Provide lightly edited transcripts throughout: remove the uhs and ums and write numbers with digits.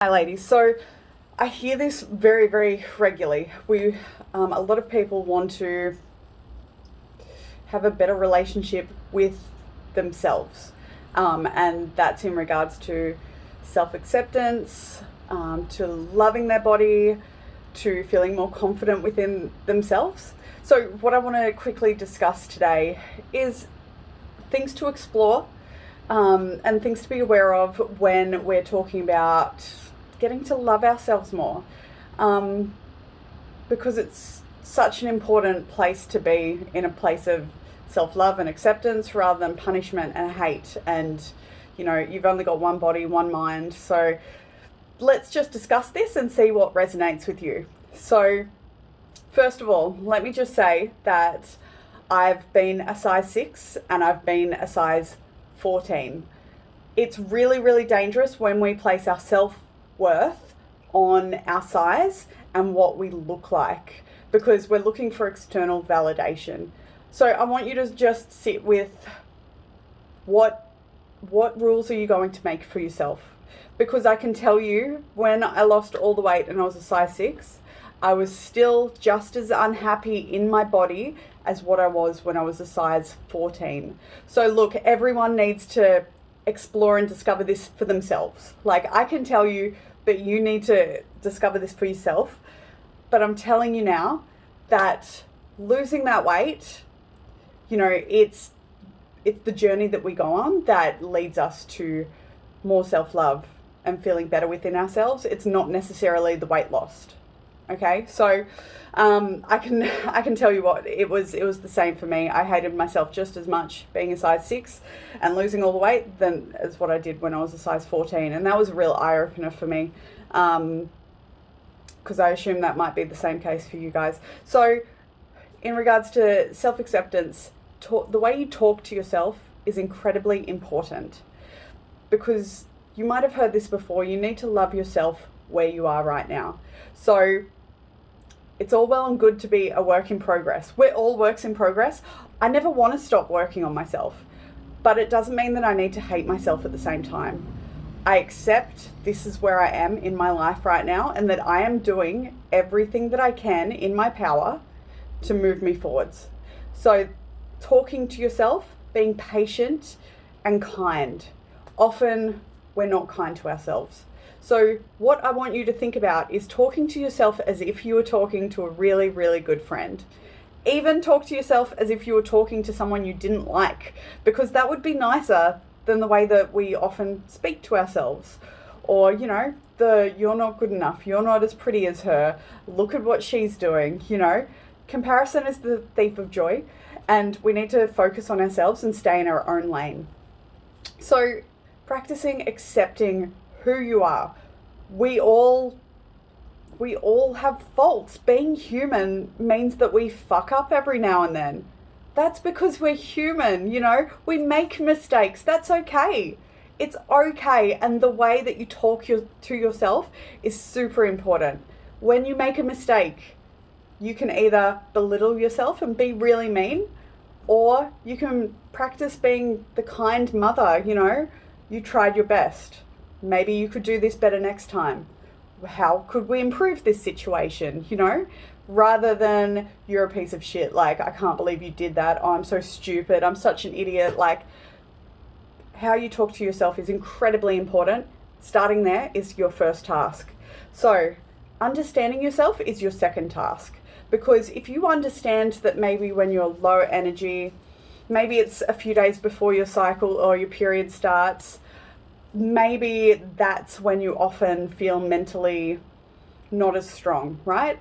Hi ladies, so I hear this very, very regularly. A lot of people want to have a better relationship with themselves, and that's in regards to self-acceptance, to loving their body, to feeling more confident within themselves. So what I want to quickly discuss today is things to explore, and things to be aware of when we're talking about getting to love ourselves more, because it's such an important place to be, in a place of self-love and acceptance rather than punishment and hate. And you've only got one body, one mind. So let's just discuss this and see what resonates with you. So first of all, let me just say that I've been a size 6 and I've been a size 14. It's really, really dangerous when we place our self-worth on our size and what we look like, because we're looking for external validation. So I want you to just sit with what rules are you going to make for yourself? Because I can tell you, when I lost all the weight and I was a size 6, I was still just as unhappy in my body as what I was when I was a size 14. So look, everyone needs to explore and discover this for themselves. Like, I can tell you that you need to discover this for yourself, but I'm telling you now that losing that weight, it's the journey that we go on that leads us to more self-love and feeling better within ourselves. It's not necessarily the weight lost. Okay, so I can tell you what, it was the same for me. I hated myself just as much being a size 6 and losing all the weight than as what I did when I was a size 14, and that was a real eye opener for me, because I assume that might be the same case for you guys. So in regards to self-acceptance, the way you talk to yourself is incredibly important, because you might have heard this before. You need to love yourself where you are right now. So it's all well and good to be a work in progress. We're all works in progress. I never want to stop working on myself, but it doesn't mean that I need to hate myself at the same time. I accept this is where I am in my life right now, and that I am doing everything that I can in my power to move me forwards. So talking to yourself, being patient and kind. Often we're not kind to ourselves. So what I want you to think about is talking to yourself as if you were talking to a really, really good friend. Even talk to yourself as if you were talking to someone you didn't like, because that would be nicer than the way that we often speak to ourselves. Or, you're not good enough, you're not as pretty as her, look at what she's doing. Comparison is the thief of joy, and we need to focus on ourselves and stay in our own lane. So practicing accepting who you are. We all have faults. Being human means that we fuck up every now and then. That's because we're human, we make mistakes. That's okay. It's okay. And the way that you talk to yourself is super important. When you make a mistake, you can either belittle yourself and be really mean, or you can practice being the kind mother. You tried your best. Maybe you could do this better next time. How could we improve this situation? Rather than, you're a piece of shit. Like, I can't believe you did that. Oh, I'm so stupid. I'm such an idiot. Like, how you talk to yourself is incredibly important. Starting there is your first task. So understanding yourself is your second task, because if you understand that maybe when you're low energy, maybe it's a few days before your cycle or your period starts, maybe that's when you often feel mentally not as strong, right?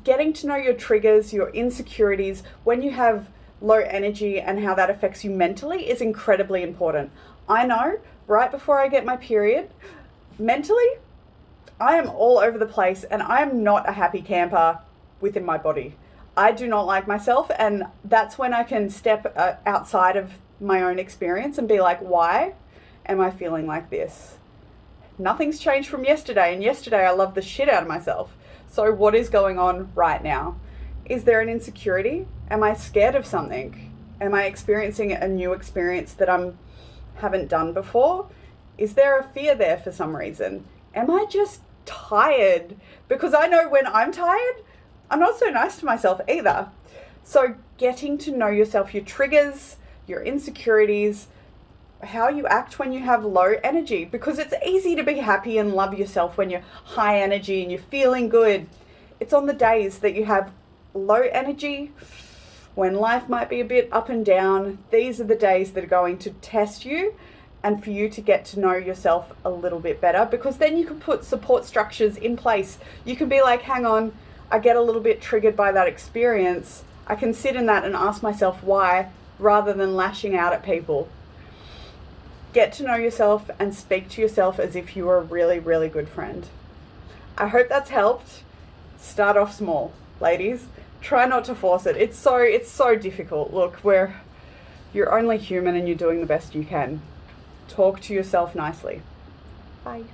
Getting to know your triggers, your insecurities, when you have low energy and how that affects you mentally is incredibly important. I know right before I get my period, mentally, I am all over the place and I am not a happy camper within my body. I do not like myself, and that's when I can step outside of my own experience and be like, why am I feeling like this? Nothing's changed from yesterday, and yesterday I loved the shit out of myself. So what is going on right now? Is there an insecurity? Am I scared of something? Am I experiencing a new experience that I haven't done before? Is there a fear there for some reason? am I just tired? Because I know when I'm tired, I'm not so nice to myself either. So getting to know yourself, your triggers, your insecurities, how you act when you have low energy, because it's easy to be happy and love yourself when you're high energy and you're feeling good. It's on the days that you have low energy, when life might be a bit up and down, these are the days that are going to test you and for you to get to know yourself a little bit better, because then you can put support structures in place. You can be like, hang on, I get a little bit triggered by that experience. I can sit in that and ask myself why, rather than lashing out at people. Get to know yourself and speak to yourself as if you were a really, really good friend. I hope that's helped. Start off small, ladies. Try not to force it. It's so difficult. Look, you're only human and you're doing the best you can. Talk to yourself nicely. Bye.